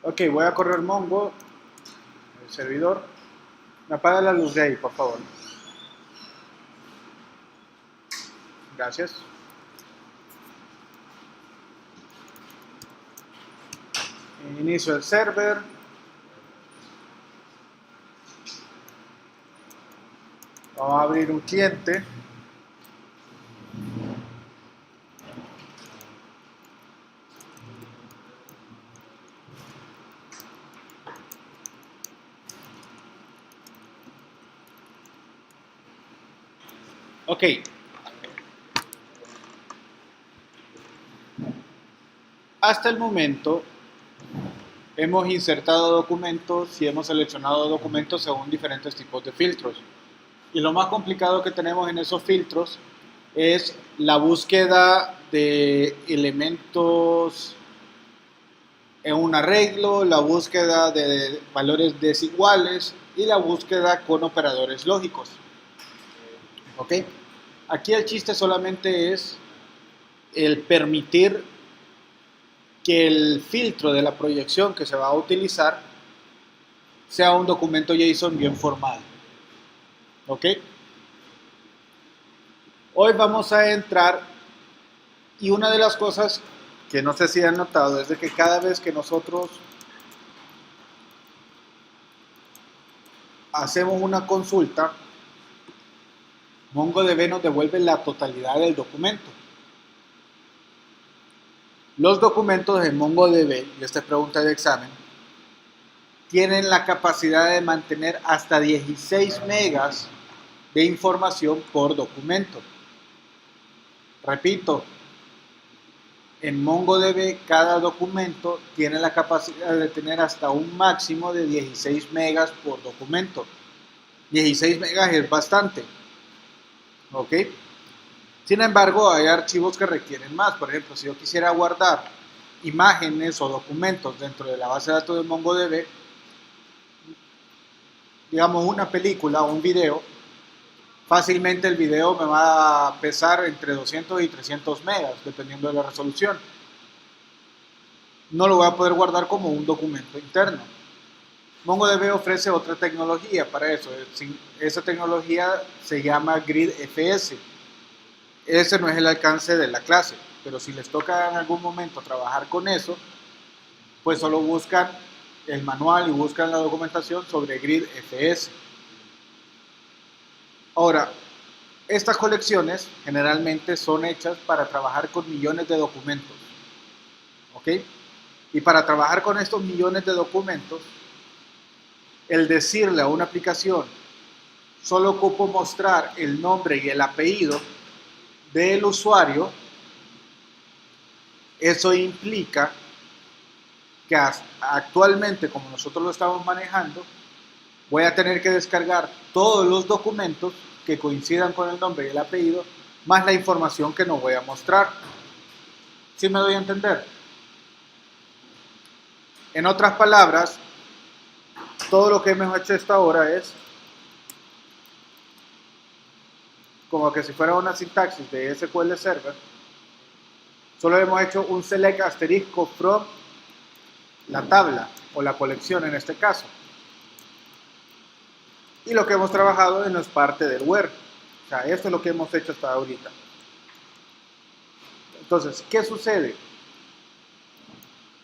Ok, voy a correr Mongo, el servidor. Me apaga la luz de ahí, por favor. Gracias. Inicio el server. Vamos a abrir un cliente. Ok. Hasta el momento hemos insertado documentos y hemos seleccionado documentos según diferentes tipos de filtros. Y lo más complicado que tenemos en esos filtros es la búsqueda de elementos en un arreglo, la búsqueda de valores desiguales y la búsqueda con operadores lógicos. ¿Ok? Aquí el chiste solamente es el permitir que el filtro de la proyección que se va a utilizar sea un documento JSON bien formado. ¿Ok? Hoy vamos a entrar y una de las cosas que no sé si han notado es de que cada vez que nosotros hacemos una consulta, MongoDB nos devuelve la totalidad del documento. Los documentos de MongoDB, y esta es pregunta de examen, tienen la capacidad de mantener hasta 16 megas de información por documento. Repito, en MongoDB cada documento tiene la capacidad de tener hasta un máximo de 16 megas por documento. 16 megas es bastante, ¿ok? Sin embargo, hay archivos que requieren más. Por ejemplo, si yo quisiera guardar imágenes o documentos dentro de la base de datos de MongoDB, digamos una película o un video, fácilmente el video me va a pesar entre 200 y 300 megas, dependiendo de la resolución. No lo voy a poder guardar como un documento interno. MongoDB ofrece otra tecnología para eso. Esa tecnología se llama GridFS. Ese no es el alcance de la clase, pero si les toca en algún momento trabajar con eso, pues solo buscan el manual y buscan la documentación sobre GridFS. Ahora, estas colecciones generalmente son hechas para trabajar con millones de documentos, ¿ok? Y para trabajar con estos millones de documentos, el decirle a una aplicación, solo ocupo mostrar el nombre y el apellido del usuario, eso implica que actualmente, como nosotros lo estamos manejando, voy a tener que descargar todos los documentos que coincidan con el nombre y el apellido, más la información que no voy a mostrar. ¿Sí me doy a entender? En otras palabras, todo lo que hemos hecho hasta ahora es como que si fuera una sintaxis de SQL Server, solo hemos hecho un select asterisco from la tabla o la colección en este caso. Y lo que hemos trabajado no es parte del where. O sea, esto es lo que hemos hecho hasta ahorita. Entonces, ¿qué sucede?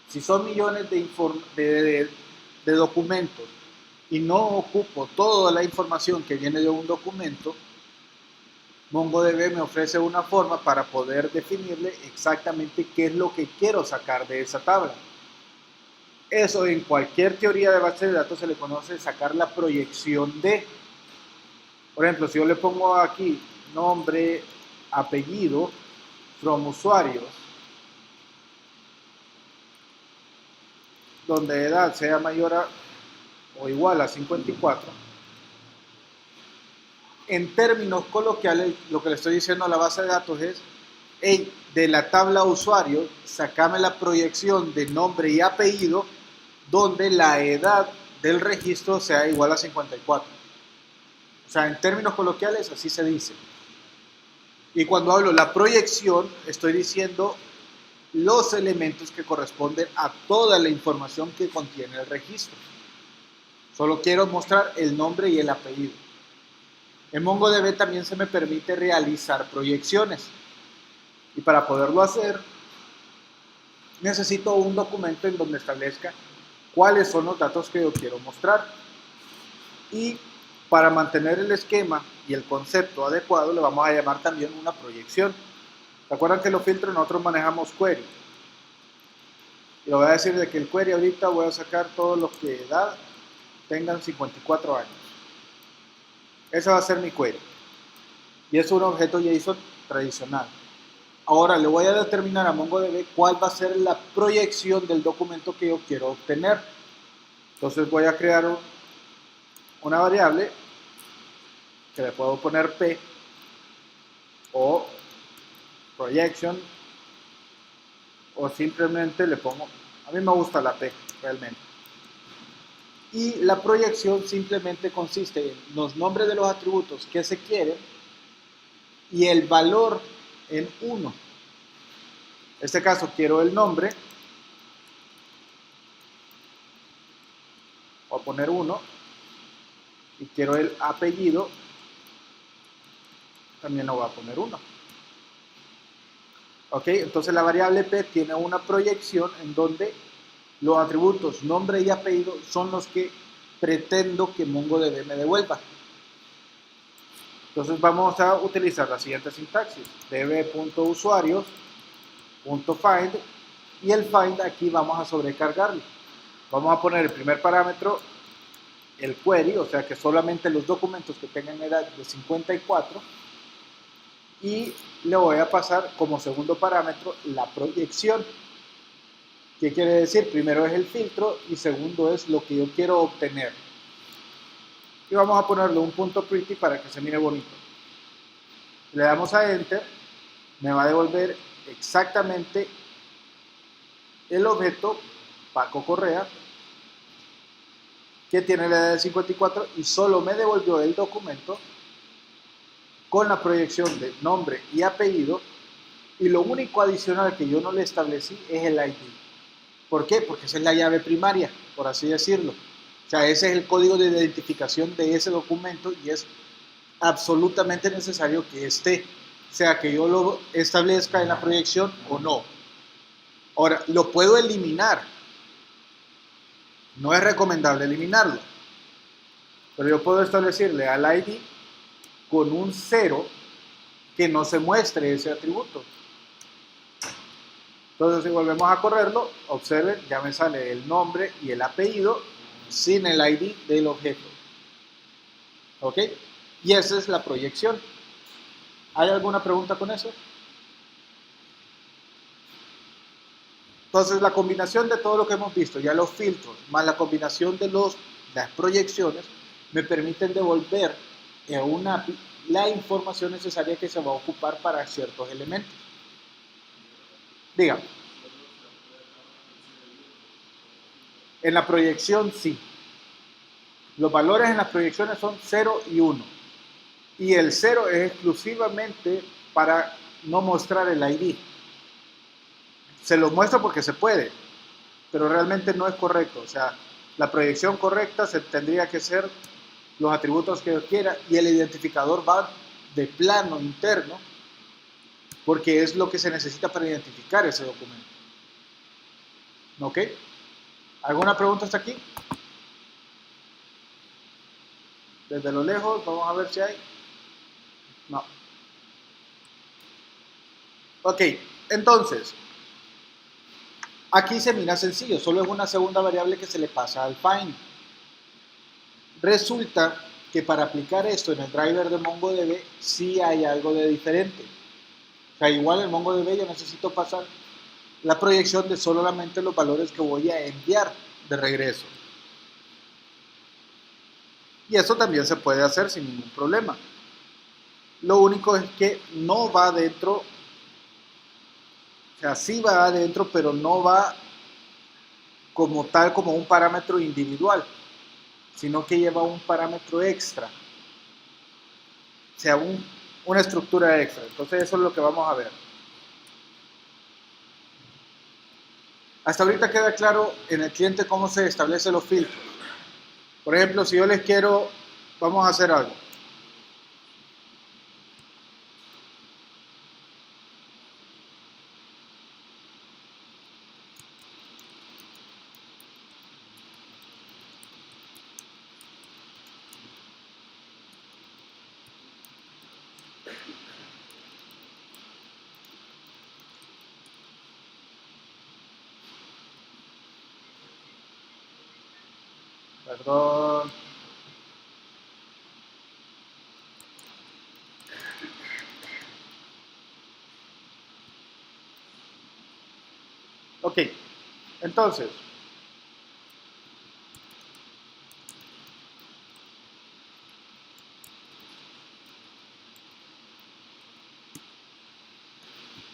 Si son millones de documentos y no ocupo toda la información que viene de un documento, MongoDB me ofrece una forma para poder definirle exactamente qué es lo que quiero sacar de esa tabla. Eso en cualquier teoría de base de datos se le conoce sacar la proyección de. Por ejemplo, si yo le pongo aquí nombre, apellido, from usuarios, donde edad sea mayor a o igual a 54, en términos coloquiales, lo que le estoy diciendo a la base de datos es, hey, de la tabla usuario, sacame la proyección de nombre y apellido donde la edad del registro sea igual a 54. O sea, en términos coloquiales así se dice. Y cuando hablo la proyección, estoy diciendo los elementos que corresponden a toda la información que contiene el registro. Solo quiero mostrar el nombre y el apellido. En MongoDB también se me permite realizar proyecciones. Y para poderlo hacer, necesito un documento en donde establezca cuáles son los datos que yo quiero mostrar. Y para mantener el esquema y el concepto adecuado, le vamos a llamar también una proyección. ¿Se acuerdan que los filtros nosotros manejamos query? Y le voy a decir de que el query ahorita voy a sacar todos los que edad tengan 54 años. Ese va a ser mi query. Y es un objeto JSON tradicional. Ahora le voy a determinar a MongoDB cuál va a ser la proyección del documento que yo quiero obtener. Entonces voy a crear una variable que le puedo poner P o projection, o simplemente le pongo, a mí me gusta la P realmente. Y la proyección simplemente consiste en los nombres de los atributos que se quieren y el valor en 1. En este caso quiero el nombre, voy a poner 1, y quiero el apellido, también lo voy a poner 1. Ok, entonces la variable P tiene una proyección en donde los atributos nombre y apellido son los que pretendo que MongoDB me devuelva. Entonces vamos a utilizar la siguiente sintaxis: db.usuarios.find, y el find aquí vamos a sobrecargarlo. Vamos a poner el primer parámetro, el query, o sea que solamente los documentos que tengan edad de 54, y le voy a pasar como segundo parámetro la proyección. ¿Qué quiere decir? Primero es el filtro y segundo es lo que yo quiero obtener. Y vamos a ponerle un punto pretty para que se mire bonito. Le damos a enter, me va a devolver exactamente el objeto Paco Correa, que tiene la edad de 54, y solo me devolvió el documento con la proyección de nombre y apellido, y lo único adicional que yo no le establecí es el ID. ¿Por qué? Porque esa es la llave primaria, por así decirlo. O sea, ese es el código de identificación de ese documento y es absolutamente necesario que esté, sea que yo lo establezca en la proyección o no. Ahora, lo puedo eliminar. No es recomendable eliminarlo, pero yo puedo establecerle al ID con un 0 que no se muestre ese atributo. Entonces, si volvemos a correrlo, observen, ya me sale el nombre y el apellido sin el ID del objeto. ¿Ok? Y esa es la proyección. ¿Hay alguna pregunta con eso? Entonces, la combinación de todo lo que hemos visto, ya los filtros, más la combinación de las proyecciones, me permiten devolver a una API la información necesaria que se va a ocupar para ciertos elementos. Dígame. En la proyección sí. Los valores en las proyecciones son 0 y 1. Y el 0 es exclusivamente para no mostrar el ID. Se lo muestro porque se puede, pero realmente no es correcto. O sea, la proyección correcta tendría que ser los atributos que yo quiera, y el identificador va de plano interno porque es lo que se necesita para identificar ese documento. ¿Ok? ¿Alguna pregunta hasta aquí? Desde lo lejos, vamos a ver si hay. No. Ok, entonces, aquí se mira sencillo, solo es una segunda variable que se le pasa al find. Resulta que para aplicar esto en el driver de MongoDB sí hay algo de diferente. O sea, igual en MongoDB yo necesito pasar la proyección de solamente los valores que voy a enviar de regreso. Y eso también se puede hacer sin ningún problema. Lo único es que no va dentro, o sea, sí va adentro, pero no va como tal, como un parámetro individual, sino que lleva un parámetro extra, o sea, una estructura extra. Entonces eso es lo que vamos a ver. Hasta ahorita queda claro en el cliente cómo se establecen los filtros. Por ejemplo, si yo les quiero, vamos a hacer algo. Perdón. Ok, entonces,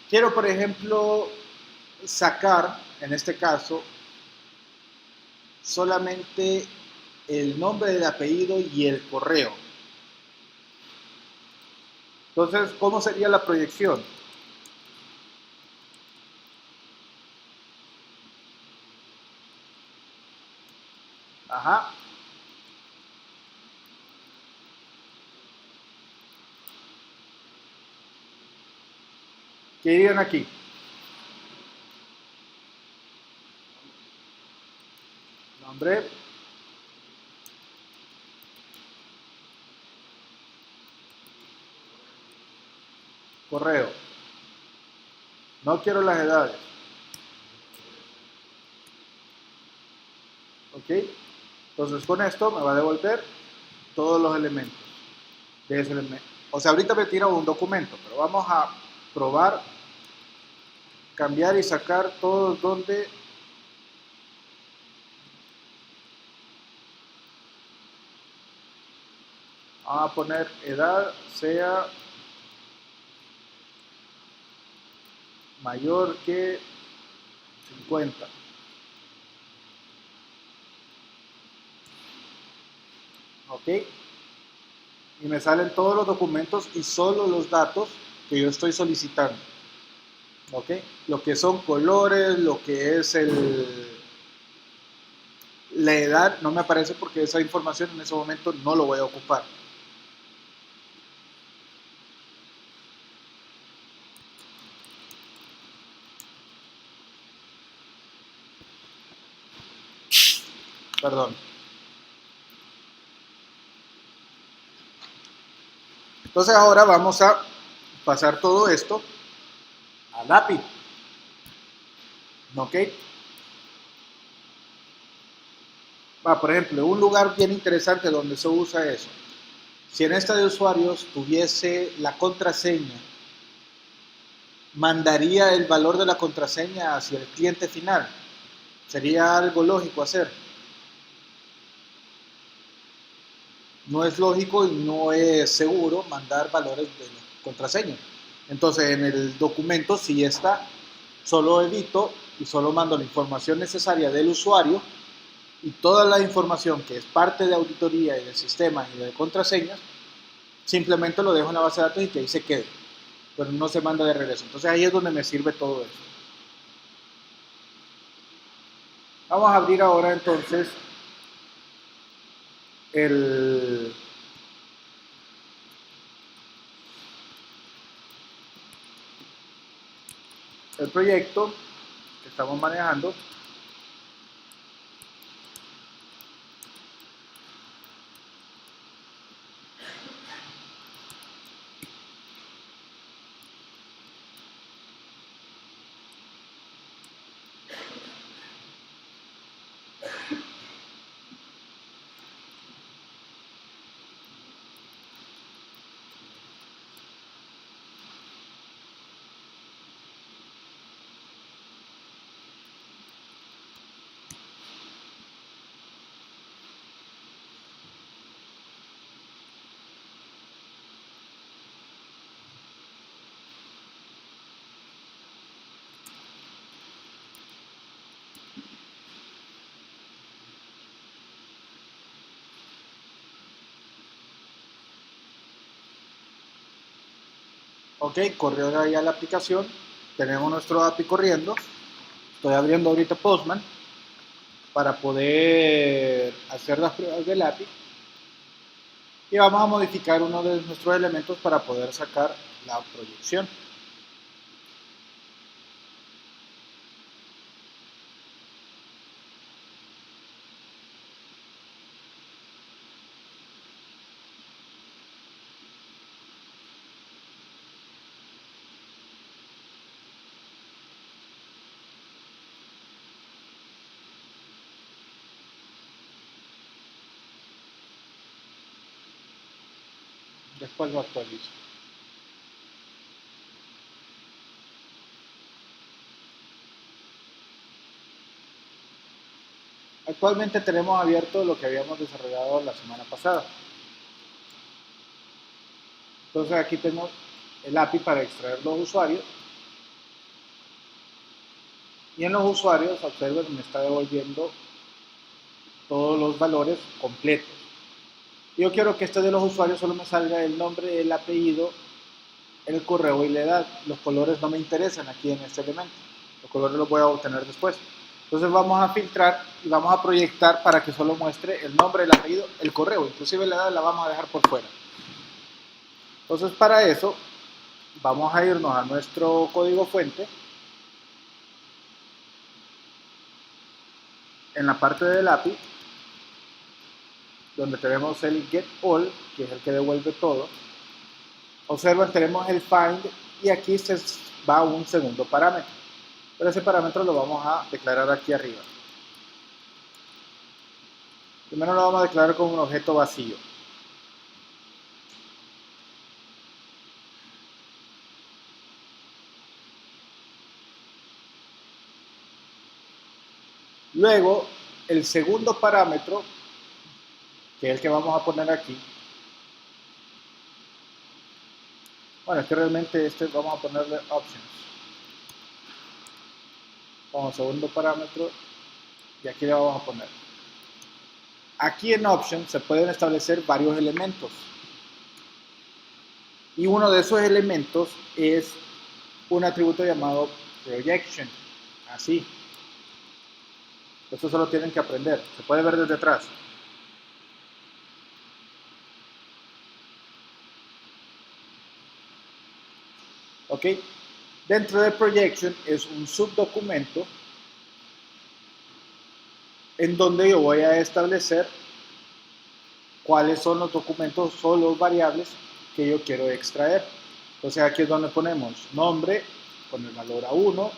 quiero, por ejemplo, sacar, en este caso, solamente el nombre del apellido y el correo. Entonces, ¿cómo sería la proyección? Ajá. ¿Qué dirían aquí? Nombre, correo. No quiero las edades. ¿Ok? Entonces, con esto me va a devolver todos los elementos de ese elemento. O sea, ahorita me tira un documento, pero vamos a probar, cambiar y sacar todos donde vamos a poner edad sea mayor que 50. ¿Ok? Y me salen todos los documentos y solo los datos que yo estoy solicitando. ¿Ok? Lo que son colores, lo que es la edad, no me aparece porque esa información en ese momento no lo voy a ocupar. Perdón. Entonces ahora vamos a pasar todo esto al API. ¿Ok? Por ejemplo, un lugar bien interesante donde se usa eso. Si en esta de usuarios tuviese la contraseña, mandaría el valor de la contraseña hacia el cliente final. Sería algo lógico hacer. No es lógico y no es seguro mandar valores de la contraseña. Entonces en el documento sí está, solo edito y solo mando la información necesaria del usuario y toda la información que es parte de auditoría y del sistema y de contraseñas, simplemente lo dejo en la base de datos y que ahí se quede, pero no se manda de regreso. Entonces ahí es donde me sirve todo eso. Vamos a abrir ahora entonces el, el proyecto que estamos manejando. Ok, corrió ya la aplicación, tenemos nuestro API corriendo Estoy abriendo ahorita Postman para poder hacer las pruebas del API y vamos a modificar uno de nuestros elementos para poder sacar la proyección. Después lo actualizo. Actualmente tenemos abierto lo que habíamos desarrollado la semana pasada. Entonces aquí tengo el API para extraer los usuarios. Y en los usuarios, Observer me está devolviendo todos los valores completos. Yo quiero que este de los usuarios solo me salga el nombre, el apellido, el correo y la edad. Los colores no me interesan aquí en este elemento. Los colores los voy a obtener después. Entonces vamos a filtrar y vamos a proyectar para que solo muestre el nombre, el apellido, el correo. Inclusive la edad la vamos a dejar por fuera. Entonces para eso vamos a irnos a nuestro código fuente. En la parte del API, donde tenemos el getAll, que es el que devuelve todo, observen, tenemos el find y aquí se va un segundo parámetro. Pero ese parámetro lo vamos a declarar aquí arriba. Primero lo vamos a declarar como un objeto vacío. Luego, el segundo parámetro, que es el que vamos a poner aquí. Bueno, es que realmente este vamos a ponerle options. Como segundo parámetro, y aquí le vamos a poner. Aquí en options se pueden establecer varios elementos. Y uno de esos elementos es un atributo llamado projection. Así. Esto solo tienen que aprender. Se puede ver desde atrás. ¿Ok? Dentro de projection es un subdocumento en donde yo voy a establecer cuáles son los documentos o los variables que yo quiero extraer. Entonces aquí es donde ponemos nombre con el valor A1,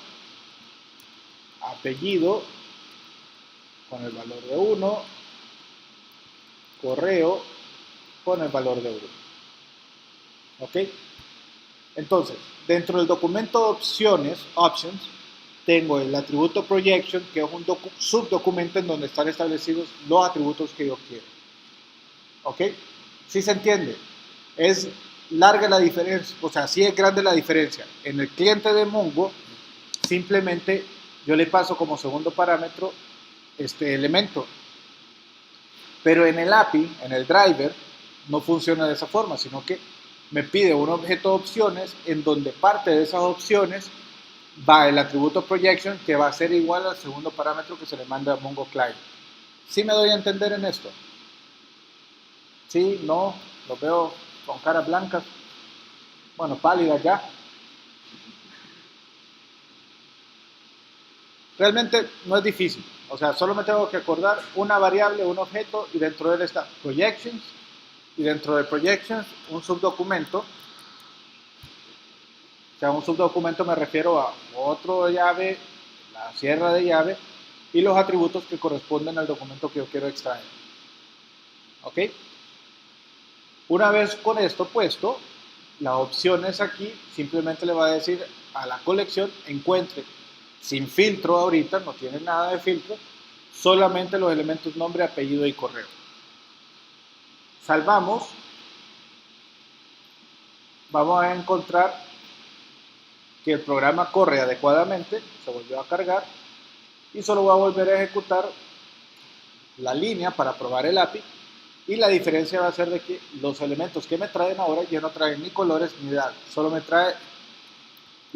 apellido con el valor de 1, correo con el valor de 1. ¿Ok? Entonces, dentro del documento options, tengo el atributo projection, que es un subdocumento en donde están establecidos los atributos que yo quiero. ¿Ok? ¿Sí se entiende? Es larga la diferencia, o sea, sí es grande la diferencia. En el cliente de Mongo, simplemente yo le paso como segundo parámetro este elemento. Pero en el API, en el driver, no funciona de esa forma, sino que me pide un objeto de opciones en donde parte de esas opciones va el atributo projection, que va a ser igual al segundo parámetro que se le manda a Mongo Client. ¿Sí me doy a entender en esto? Sí, no, lo veo con caras blancas, bueno, pálidas ya. Realmente no es difícil, o sea, solo me tengo que acordar una variable, un objeto, y dentro de él está projections, y dentro de projections un subdocumento. O sea, un subdocumento me refiero a otro llave, la sierra de llave, y los atributos que corresponden al documento que yo quiero extraer. ¿Ok? Una vez con esto puesto, las opciones aquí simplemente le va a decir a la colección encuentre sin filtro ahorita, no tiene nada de filtro, solamente los elementos nombre, apellido y correo. Salvamos, vamos a encontrar que el programa corre adecuadamente, se volvió a cargar y solo voy a volver a ejecutar la línea para probar el API y la diferencia va a ser de que los elementos que me traen ahora ya no traen ni colores ni edad, solo me trae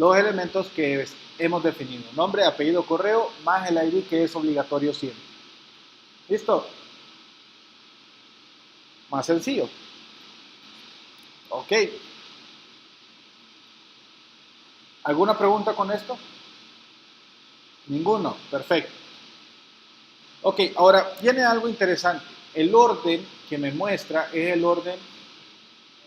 los elementos que hemos definido. Nombre, apellido, correo, más el ID que es obligatorio siempre. ¿Listo? Más sencillo. Ok. ¿Alguna pregunta con esto? Ninguno. Perfecto. Ok, ahora viene algo interesante. El orden que me muestra es el orden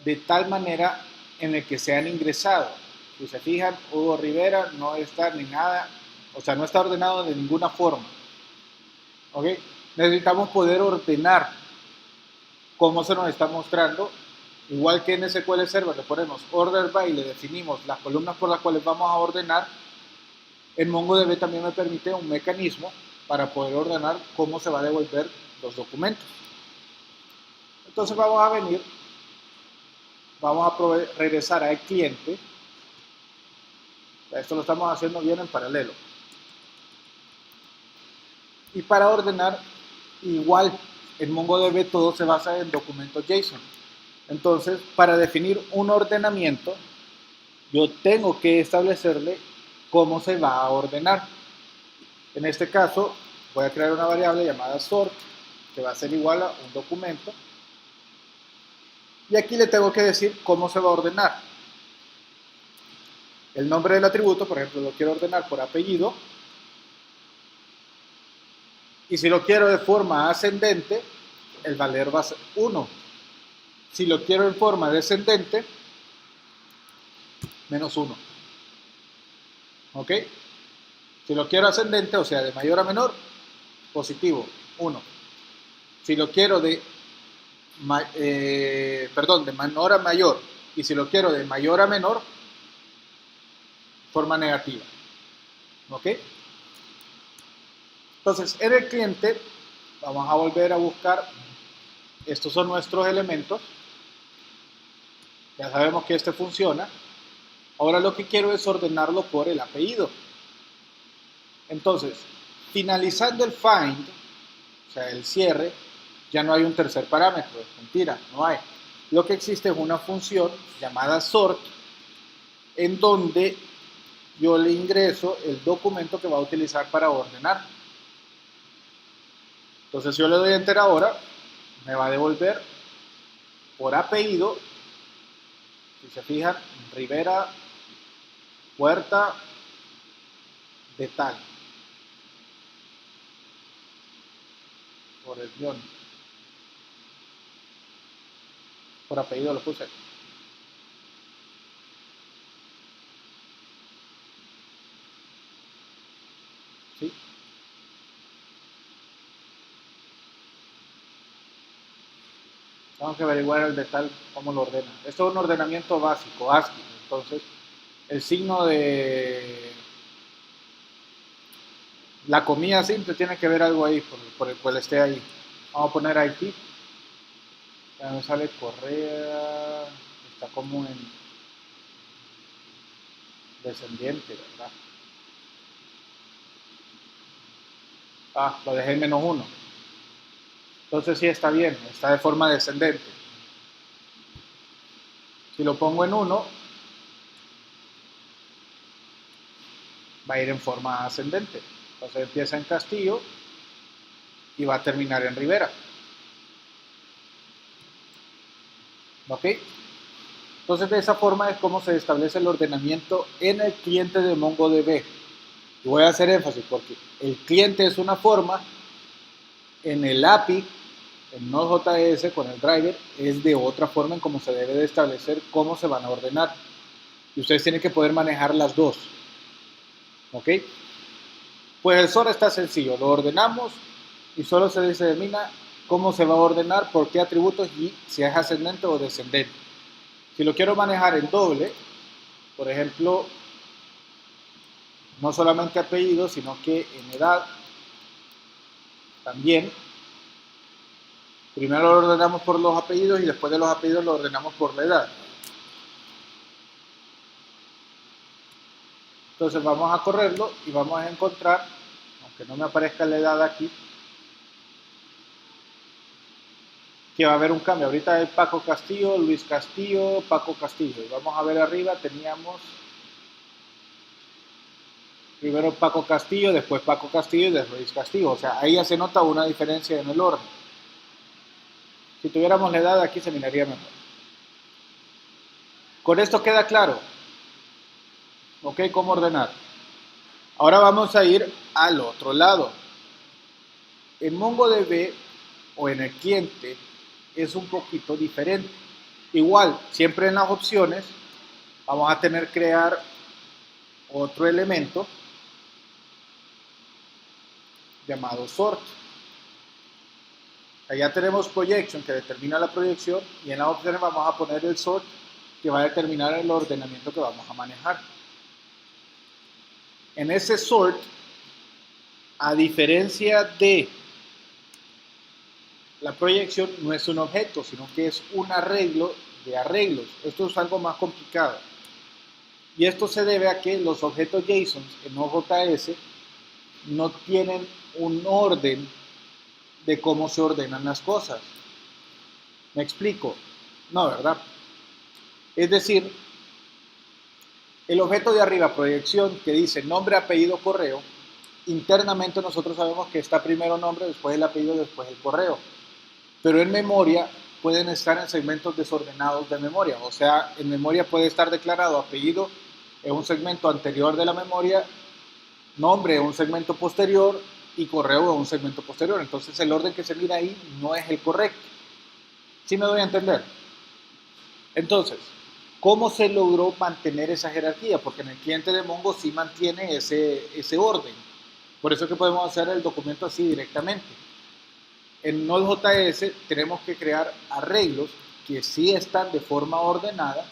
de tal manera en el que se han ingresado. Si se fijan, Hugo Rivera no está ni nada, o sea, no está ordenado de ninguna forma. ¿Ok? Necesitamos poder ordenar cómo se nos está mostrando. Igual que en SQL Server le ponemos order by y le definimos las columnas por las cuales vamos a ordenar, en MongoDB también me permite un mecanismo para poder ordenar cómo se va a devolver los documentos. Entonces vamos a venir, vamos a regresar al cliente. Esto lo estamos haciendo bien en paralelo. Y para ordenar, igual en MongoDB todo se basa en documentos JSON. Entonces, para definir un ordenamiento, yo tengo que establecerle cómo se va a ordenar. En este caso, voy a crear una variable llamada sort, que va a ser igual a un documento. Y aquí le tengo que decir cómo se va a ordenar. El nombre del atributo, por ejemplo, lo quiero ordenar por apellido. Y si lo quiero de forma ascendente, el valor va a ser 1. Si lo quiero en forma descendente, menos 1. ¿Ok? Si lo quiero ascendente, o sea, de mayor a menor, positivo, 1. Si lo quiero de menor a mayor, y si lo quiero de mayor a menor, forma negativa. ¿Ok? Entonces, en el cliente, vamos a volver a buscar, estos son nuestros elementos, ya sabemos que este funciona. Ahora lo que quiero es ordenarlo por el apellido. Entonces, finalizando el find, o sea, el cierre, ya no hay un tercer parámetro, es mentira, no hay. Lo que existe es una función llamada sort, en donde yo le ingreso el documento que va a utilizar para ordenar. Entonces, si yo le doy enter ahora, me va a devolver por apellido, si se fijan, Rivera, Puerta, de tal, por el guión, por apellido lo puse. ¿Sí? Tengo que averiguar el de tal cómo lo ordena. Esto es un ordenamiento básico, ASCII. Entonces, el signo de la comida simple tiene que ver algo ahí, por el cual esté ahí. Vamos a poner IT. Ya me sale Correa. Está como en descendiente, ¿verdad? Ah, lo dejé en -1. Entonces sí está bien, está de forma descendente. Si lo pongo en 1, va a ir en forma ascendente. Entonces empieza en Castillo y va a terminar en Rivera. ¿Ok? Entonces de esa forma es como se establece el ordenamiento en el cliente de MongoDB. Y voy a hacer énfasis porque el cliente es una forma, en el API, en Node.js con el driver, es de otra forma en cómo se debe de establecer cómo se van a ordenar. Y ustedes tienen que poder manejar las dos. ¿Ok? Pues el sort está sencillo, lo ordenamos y solo se determina cómo se va a ordenar, por qué atributos y si es ascendente o descendente. Si lo quiero manejar en doble, por ejemplo, no solamente apellido, sino que en edad también, primero lo ordenamos por los apellidos y después de los apellidos lo ordenamos por la edad. Entonces vamos a correrlo y vamos a encontrar, aunque no me aparezca la edad aquí, que va a haber un cambio. Ahorita hay Paco Castillo, Luis Castillo, Paco Castillo. Y vamos a ver arriba, teníamos Primero Paco Castillo, después Paco Castillo y después Castillo. O sea, ahí ya se nota una diferencia en el orden. Si tuviéramos la edad, aquí se miraría mejor. Con esto queda claro, ¿ok? ¿Cómo ordenar? Ahora vamos a ir al otro lado. En MongoDB o en el cliente es un poquito diferente. Igual, siempre en las opciones vamos a tener que crear otro elemento llamado sort. Allá tenemos projection que determina la proyección y en las opciones vamos a poner el sort que va a determinar el ordenamiento que vamos a manejar. En ese sort, a diferencia de la proyección, no es un objeto, sino que es un arreglo de arreglos. Esto es algo más complicado. Y esto se debe a que los objetos JSON en OJS no tienen un orden de cómo se ordenan las cosas. ¿Me explico? No, ¿verdad? Es decir, el objeto de arriba, proyección, que dice nombre, apellido, correo, internamente nosotros sabemos que está primero nombre, después el apellido, después el correo. Pero en memoria pueden estar en segmentos desordenados de memoria. O sea, en memoria puede estar declarado apellido en un segmento anterior de la memoria, nombre en un segmento posterior y correo en un segmento posterior. Entonces el orden que se mira ahí no es el correcto. ¿Sí me doy a entender? Entonces, ¿cómo se logró mantener esa jerarquía? Porque en el cliente de Mongo sí mantiene ese orden. Por eso es que podemos hacer el documento así directamente. En Node.js tenemos que crear arreglos que sí están de forma ordenada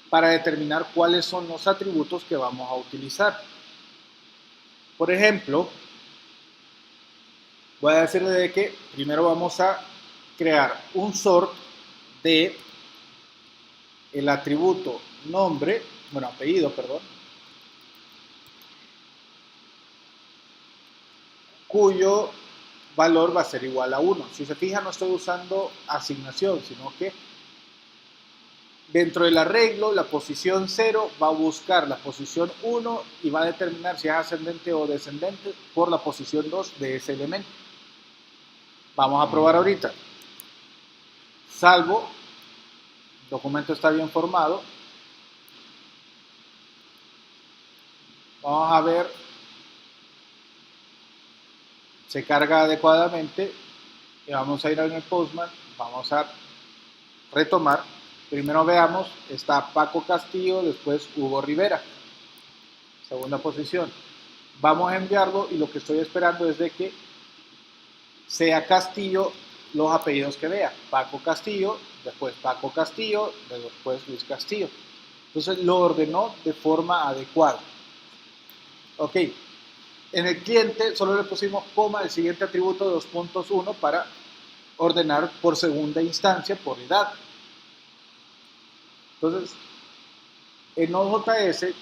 para determinar cuáles son los atributos que vamos a utilizar. Por ejemplo, voy a decirle de que primero vamos a crear un sort de el atributo nombre, bueno, apellido, perdón, cuyo valor va a ser igual a 1. Si se fija, no estoy usando asignación, sino que dentro del arreglo, la posición 0 va a buscar la posición 1 y va a determinar si es ascendente o descendente por la posición 2 de ese elemento. Vamos a probar ahorita. Salvo, el documento está bien formado. Vamos a ver, se carga adecuadamente y vamos a ir en el Postman, vamos a retomar. Primero veamos, está Paco Castillo, después Hugo Rivera, segunda posición. Vamos a enviarlo y lo que estoy esperando es de que sea Castillo los apellidos que vea. Paco Castillo, después Paco Castillo, después Luis Castillo. Entonces lo ordenó de forma adecuada. Ok, en el cliente solo le pusimos coma, el siguiente atributo 2.1 para ordenar por segunda instancia por edad. Entonces, en Node.js,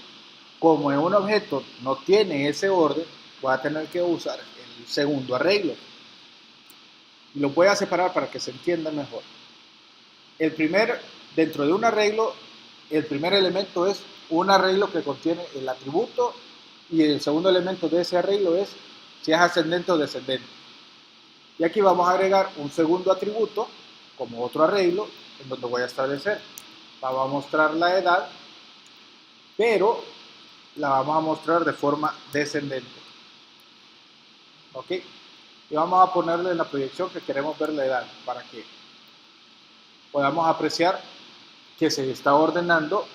como en un objeto no tiene ese orden, voy a tener que usar el segundo arreglo. Y lo voy a separar para que se entienda mejor. Dentro de un arreglo, el primer elemento es un arreglo que contiene el atributo y el segundo elemento de ese arreglo es si es ascendente o descendente. Y aquí vamos a agregar un segundo atributo como otro arreglo en donde voy a establecer. Vamos a mostrar la edad, pero la vamos a mostrar de forma descendente. ¿Ok? Y vamos a ponerle en la proyección que queremos ver la edad para que podamos apreciar que se está ordenando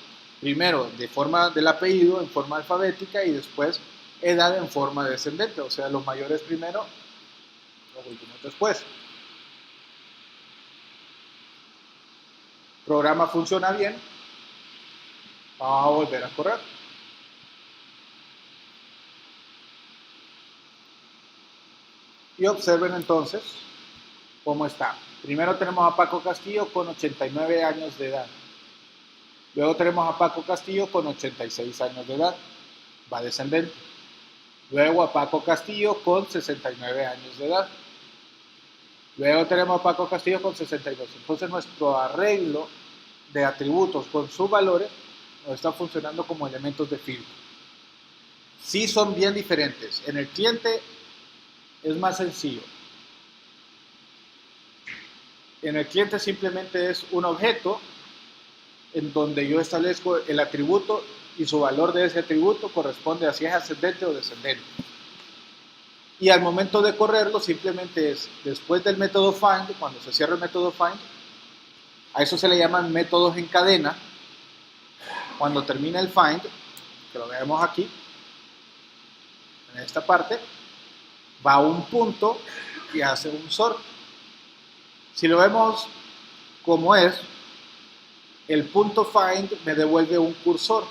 primero de forma del apellido en forma alfabética y después edad en forma descendente, o sea, los mayores primero, los últimos después. El programa funciona bien. Vamos a volver a correr. Y observen entonces cómo está. Primero tenemos a Paco Castillo con 89 años de edad. Luego tenemos a Paco Castillo con 86 años de edad. Va descendente. Luego a Paco Castillo con 69 años de edad. Luego tenemos a Paco Castillo con 62. Entonces nuestro arreglo de atributos con sus valores nos está funcionando como elementos de filtro. sí son bien diferentes. En el cliente es más sencillo. En el cliente simplemente es un objeto en donde yo establezco el atributo y su valor de ese atributo corresponde a si es ascendente o descendente. Y al momento de correrlo simplemente es después del método find, cuando se cierra el método find, a eso se le llaman métodos en cadena. Cuando termina el find, que lo vemos aquí, en esta parte, va a un punto y hace un sort. Si lo vemos como es, el punto find me devuelve un cursor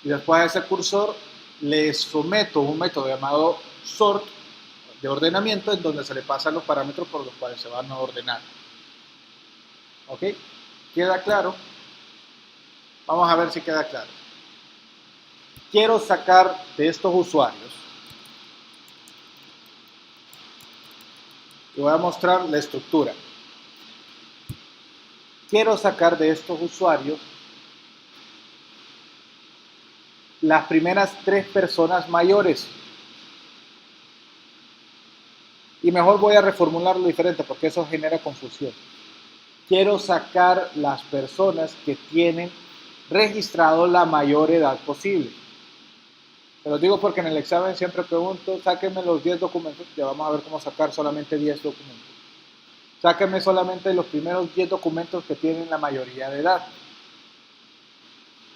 y después a ese cursor le someto un método llamado sort de ordenamiento en donde se le pasan los parámetros por los cuales se van a ordenar. ¿Ok? ¿Queda claro? Vamos a ver si queda claro. Quiero sacar de estos usuarios y voy a mostrar la estructura. Quiero sacar de estos usuarios las primeras 3 personas mayores. Y mejor voy a reformularlo diferente porque eso genera confusión. Quiero sacar las personas que tienen registrado la mayor edad posible. Se los digo porque en el examen siempre pregunto, sáquenme los 10 documentos, ya vamos a ver cómo sacar solamente 10 documentos. Sáquenme solamente los primeros 10 documentos que tienen la mayoría de edad.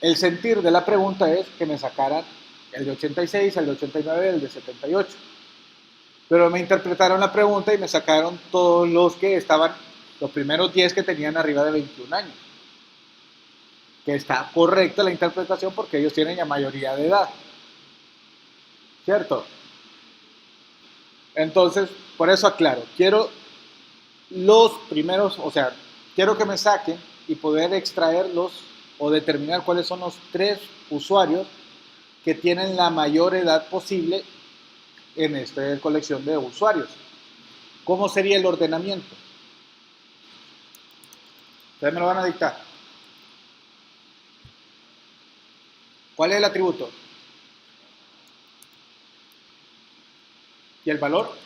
El sentir de la pregunta es que me sacaran el de 86, el de 89, el de 78. Pero me interpretaron la pregunta y me sacaron todos los que estaban, los primeros 10 que tenían arriba de 21 años. Que está correcta la interpretación porque ellos tienen la mayoría de edad. ¿Cierto? Entonces, por eso aclaro, quiero los primeros, o sea, quiero que me saquen y poder extraerlos o determinar cuáles son los 3 usuarios que tienen la mayor edad posible en esta colección de usuarios. ¿Cómo sería el ordenamiento? Ustedes me lo van a dictar. ¿Cuál es el atributo? ¿Y el valor?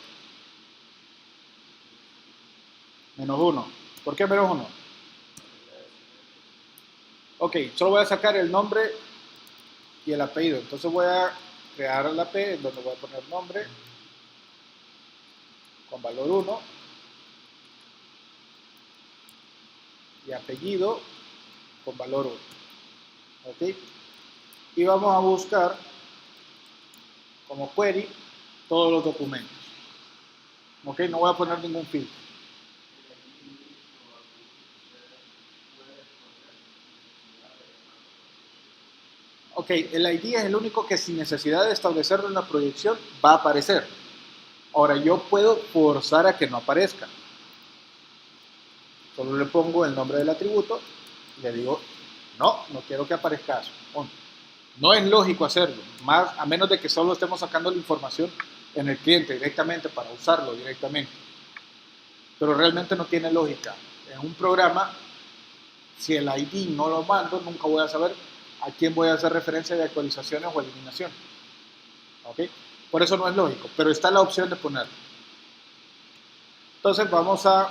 -1. ¿Por qué -1? Ok, solo voy a sacar el nombre y el apellido. Entonces voy a crear la P en donde voy a poner nombre con valor 1 y apellido con valor 1. ¿Ok? Y vamos a buscar como query todos los documentos. ¿Ok? No voy a poner ningún filtro. Ok, el ID es el único que sin necesidad de establecerlo en la proyección va a aparecer. Ahora yo puedo forzar a que no aparezca. Solo le pongo el nombre del atributo y le digo, no quiero que aparezca eso. No es lógico hacerlo, más a menos de que solo estemos sacando la información en el cliente directamente para usarlo directamente. Pero realmente no tiene lógica. En un programa, si el ID no lo mando, nunca voy a saber a quién voy a hacer referencia de actualizaciones o eliminación. ¿Ok? Por eso no es lógico, pero está la opción de ponerlo. Entonces vamos a,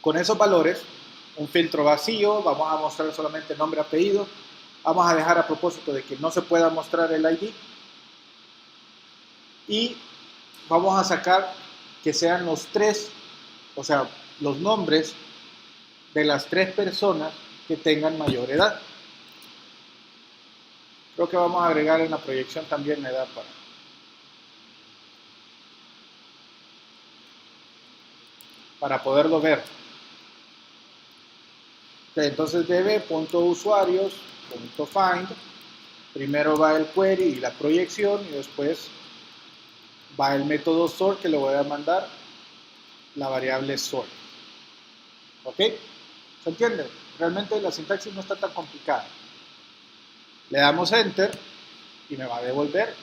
con esos valores, un filtro vacío, vamos a mostrar solamente nombre, apellido. Vamos a dejar a propósito de que no se pueda mostrar el ID. Y vamos a sacar que sean los 3, o sea, los nombres de las 3 personas que tengan mayor edad. Creo que vamos a agregar en la proyección también la edad para poderlo ver. Okay, entonces db.usuarios.find, primero va el query y la proyección y después va el método sort que le voy a mandar la variable sort. ¿Ok? ¿Se entiende? Realmente la sintaxis no está tan complicada. Le damos enter y me va a devolver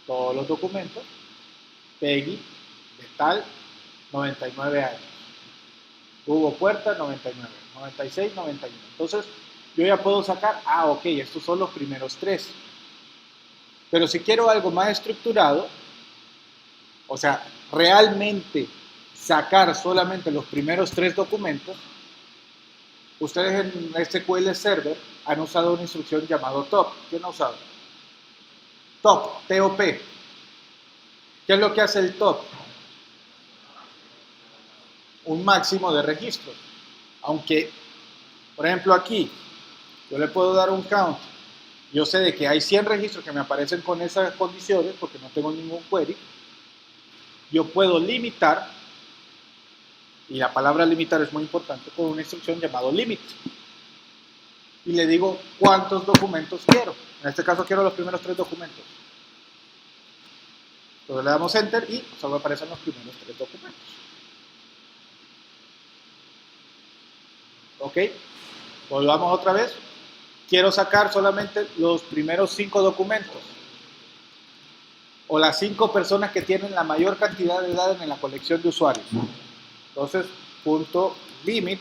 todos los documentos. Peggy, de tal, 99 años. Hugo Puerta, 99. 96, 91. Entonces, yo ya puedo sacar, ok, estos son los primeros 3. Pero si quiero algo más estructurado, o sea, realmente sacar solamente los primeros 3 documentos, ustedes en SQL Server han usado una instrucción llamada top. ¿Quién ha usado? Top, T-O-P. ¿Qué es lo que hace el top? Un máximo de registros. Aunque, por ejemplo, aquí, yo le puedo dar un count. Yo sé de que hay 100 registros que me aparecen con esas condiciones porque no tengo ningún query. Yo puedo limitar, y la palabra limitar es muy importante, con una instrucción llamada limit. Y le digo cuántos documentos quiero. En este caso quiero los primeros 3 documentos. Entonces le damos enter y solo aparecen los primeros 3 documentos. ¿Ok? Volvamos otra vez. Quiero sacar solamente los primeros 5 documentos. O las 5 personas que tienen la mayor cantidad de datos en la colección de usuarios. Entonces, punto limit.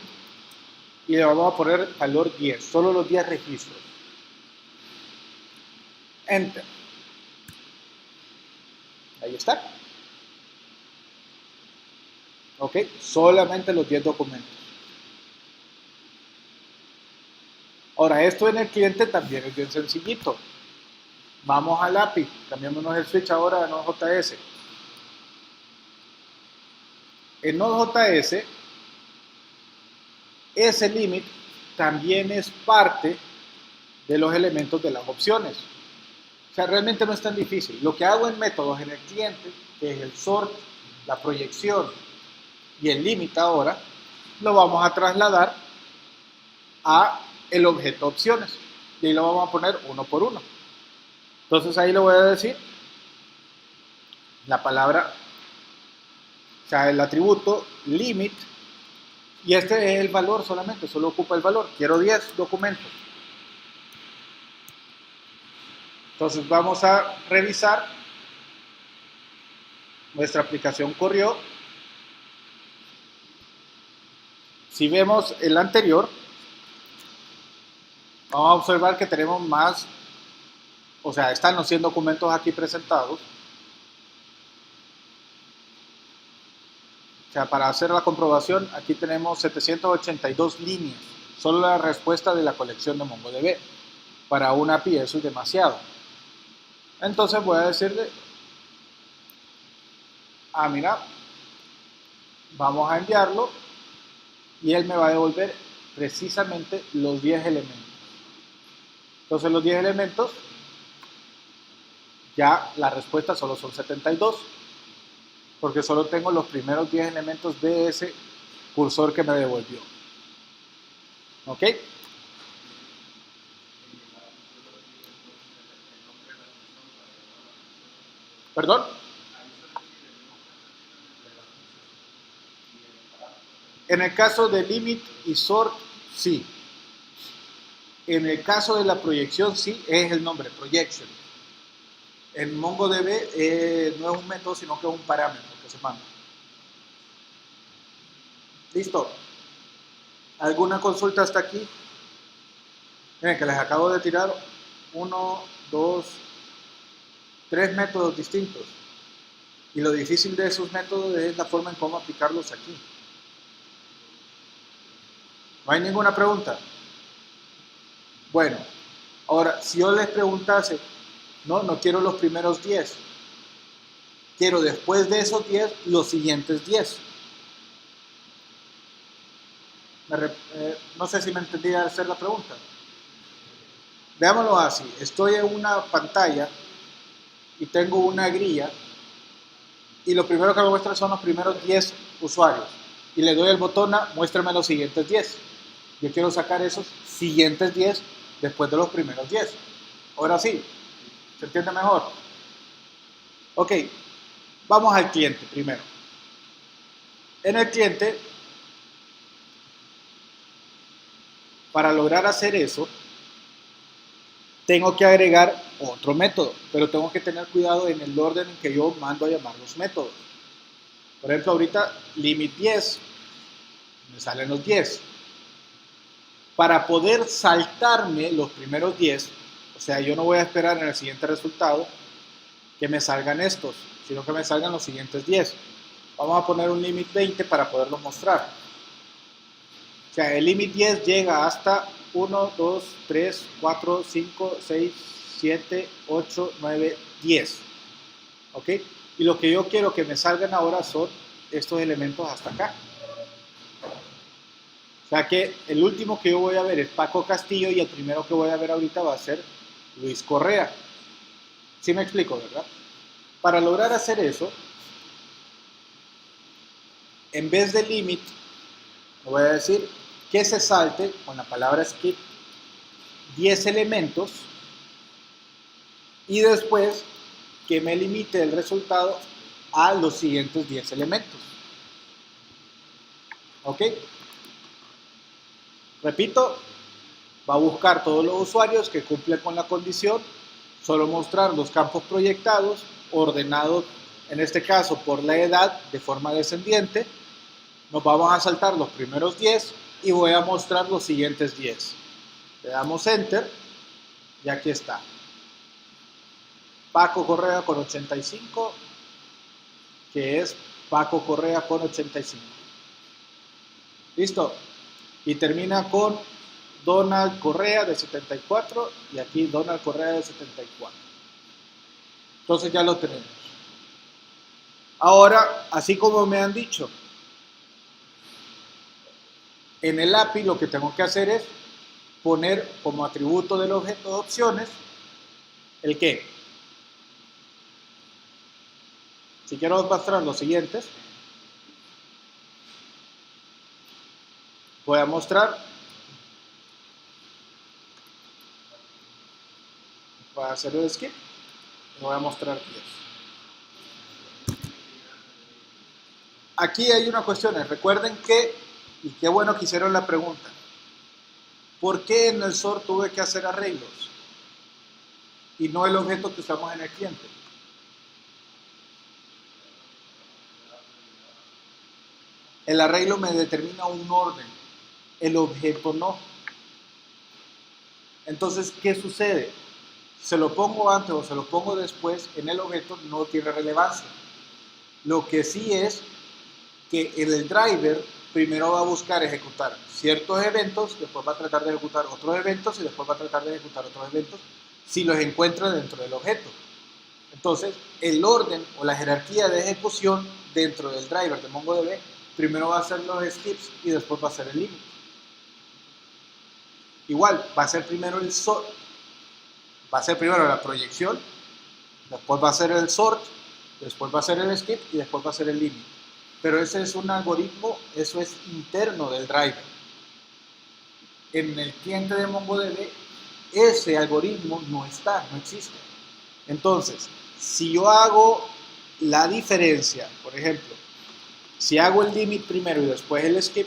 Y le vamos a poner valor 10. Solo los 10 registros. Enter. Ahí está. ¿Ok? Solamente los 10 documentos. Ahora, esto en el cliente también es bien sencillito. Vamos al API, cambiémonos el switch ahora a Node.js. En Node.js, ese limit también es parte de los elementos de las opciones. O sea, realmente no es tan difícil. Lo que hago en métodos en el cliente, que es el sort, la proyección y el limit ahora, lo vamos a trasladar a el objeto opciones. Y ahí lo vamos a poner uno por uno. Entonces ahí le voy a decir la palabra, o sea, el atributo limit, y este es el valor solamente, solo ocupa el valor. Quiero 10 documentos. Entonces vamos a revisar. Nuestra aplicación corrió. Si vemos el anterior, vamos a observar que tenemos más, o sea, están los 100 documentos aquí presentados. O sea, para hacer la comprobación, aquí tenemos 782 líneas. Solo la respuesta de la colección de MongoDB. Para una API eso es demasiado. Entonces voy a decirle, mira, vamos a enviarlo y él me va a devolver precisamente los 10 elementos. Entonces los 10 elementos, ya la respuesta solo son 72, porque solo tengo los primeros 10 elementos de ese cursor que me devolvió. ¿Ok? ¿Perdón? En el caso de limit y sort, sí. En el caso de la proyección, sí, es el nombre, projection. En MongoDB no es un método, sino que es un parámetro que se manda. Listo. ¿Alguna consulta hasta aquí? Miren que les acabo de tirar 1, 2, 3 métodos distintos. Y lo difícil de esos métodos es la forma en cómo aplicarlos aquí. ¿No hay ninguna pregunta? Bueno, ahora, si yo les preguntase, no quiero los primeros 10, quiero después de esos 10, los siguientes 10. No sé si me entendí hacer la pregunta. Veámoslo así, estoy en una pantalla y tengo una grilla y lo primero que me muestra son los primeros 10 usuarios y le doy el botón a muéstrame los siguientes 10. Yo quiero sacar esos siguientes 10 después de los primeros 10. Ahora sí, ¿se entiende mejor? Ok, vamos al cliente primero. En el cliente, para lograr hacer eso, tengo que agregar otro método, pero tengo que tener cuidado en el orden en que yo mando a llamar los métodos. Por ejemplo, ahorita limit 10, me salen los 10. Para poder saltarme los primeros 10, o sea, yo no voy a esperar en el siguiente resultado, que me salgan estos, sino que me salgan los siguientes 10. Vamos a poner un límite 20 para poderlo mostrar. O sea, el límite 10 llega hasta 1, 2, 3, 4, 5, 6, 7, 8, 9, 10. ¿Ok? Y lo que yo quiero que me salgan ahora son estos elementos hasta acá. O sea que el último que yo voy a ver es Paco Castillo y el primero que voy a ver ahorita va a ser Luis Correa. ¿Sí me explico, verdad? Para lograr hacer eso, en vez de limit, le voy a decir que se salte con la palabra skip 10 elementos y después que me limite el resultado a los siguientes 10 elementos. ¿Ok? Repito, va a buscar todos los usuarios que cumplen con la condición, solo mostrar los campos proyectados, ordenados en este caso por la edad de forma descendiente. Nos vamos a saltar los primeros 10 y voy a mostrar los siguientes 10. Le damos Enter y aquí está. Paco Correa con 85, que es Paco Correa con 85. ¿Listo? Y termina con Donald Correa de 74 y aquí Donald Correa de 74. Entonces ya lo tenemos. Ahora, así como me han dicho, en el API lo que tengo que hacer es poner como atributo del objeto de opciones el qué. Si quiero mostrar los siguientes, voy a mostrar, voy a hacer el skip y voy a mostrar 10. Aquí hay una cuestión, recuerden que, y qué bueno que hicieron la pregunta, ¿por qué en el SOR tuve que hacer arreglos y no el objeto que usamos en el cliente? El arreglo me determina un orden, el objeto no. Entonces, ¿qué sucede? Se lo pongo antes o se lo pongo después, en el objeto no tiene relevancia. Lo que sí es que el driver primero va a buscar ejecutar ciertos eventos, después va a tratar de ejecutar otros eventos y después va a tratar de ejecutar otros eventos si los encuentra dentro del objeto. Entonces, el orden o la jerarquía de ejecución dentro del driver de MongoDB primero va a ser los skips y después va a ser el limit. Igual, va a ser primero el sort, va a ser primero la proyección, después va a ser el sort, después va a ser el skip y después va a ser el limit. Pero ese es un algoritmo, eso es interno del driver. En el cliente de MongoDB, ese algoritmo no está, no existe. Entonces, si yo hago la diferencia, por ejemplo, si hago el limit primero y después el skip,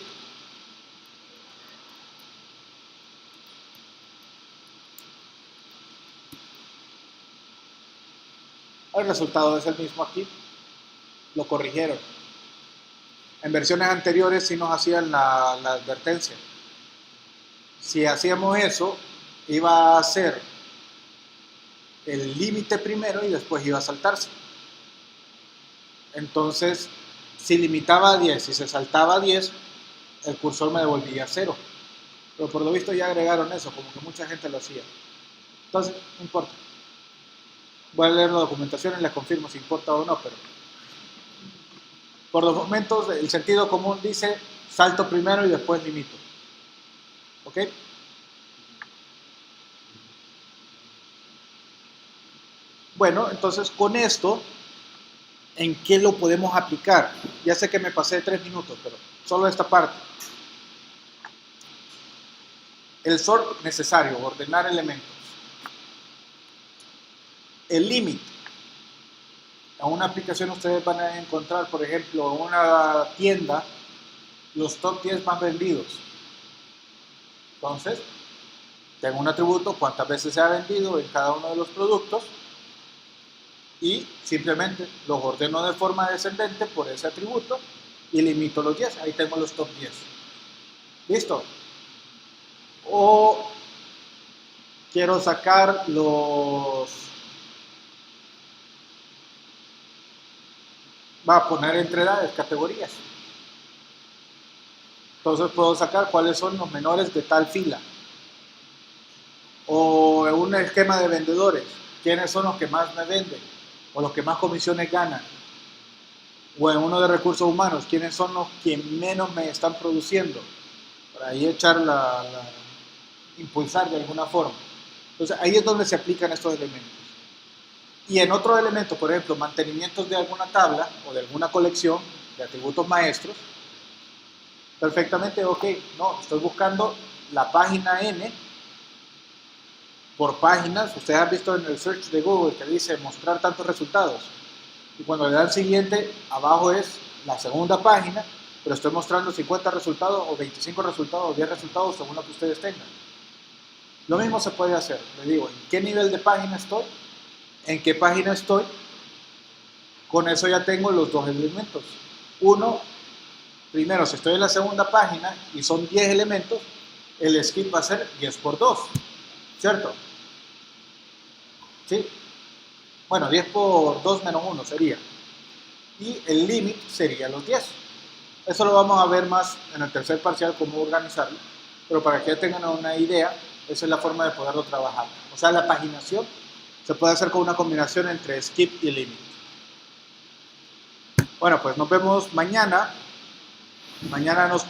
el resultado es el mismo aquí, lo corrigieron. En versiones anteriores sí nos hacían la advertencia. Si hacíamos eso, iba a ser el límite primero y después iba a saltarse. Entonces, si limitaba a 10, si se saltaba a 10, el cursor me devolvía 0. Pero por lo visto ya agregaron eso, como que mucha gente lo hacía. Entonces, no importa. Voy a leer la documentación y les confirmo si importa o no, pero por los momentos el sentido común dice salto primero y después limito. ¿Ok? Bueno, entonces con esto, ¿en qué lo podemos aplicar? Ya sé que me pasé de 3 minutos, pero solo esta parte. El sort necesario, ordenar elementos. El limit. En una aplicación ustedes van a encontrar, por ejemplo, en una tienda, los top 10 más vendidos. Entonces, tengo un atributo, cuántas veces se ha vendido en cada uno de los productos y simplemente los ordeno de forma descendente por ese atributo y limito los 10. Ahí tengo los top 10. ¿Listo? O quiero sacar va a poner entre edades, categorías. Entonces puedo sacar cuáles son los menores de tal fila. O en un esquema de vendedores, quiénes son los que más me venden o los que más comisiones ganan. O en uno de recursos humanos, quiénes son los que menos me están produciendo. Para ahí impulsar de alguna forma. Entonces ahí es donde se aplican estos elementos. Y en otro elemento, por ejemplo, mantenimientos de alguna tabla o de alguna colección de atributos maestros, perfectamente, ok, no, estoy buscando la página N por páginas. Ustedes han visto en el search de Google que dice mostrar tantos resultados. Y cuando le dan siguiente, abajo es la segunda página, pero estoy mostrando 50 resultados o 25 resultados o 10 resultados según lo que ustedes tengan. Lo mismo se puede hacer. Les digo, ¿en qué nivel de página estoy? ¿En qué página estoy? Con eso ya tengo los dos elementos. Uno, primero, si estoy en la segunda página y son 10 elementos, el skip va a ser 10 por 2, ¿cierto? ¿Sí? Bueno, 10 por 2 menos 1 sería. Y el límite sería los 10. Eso lo vamos a ver más en el tercer parcial, cómo organizarlo. Pero para que ya tengan una idea, esa es la forma de poderlo trabajar. O sea, la paginación se puede hacer con una combinación entre skip y limit. Bueno, pues nos vemos mañana. Mañana nos toca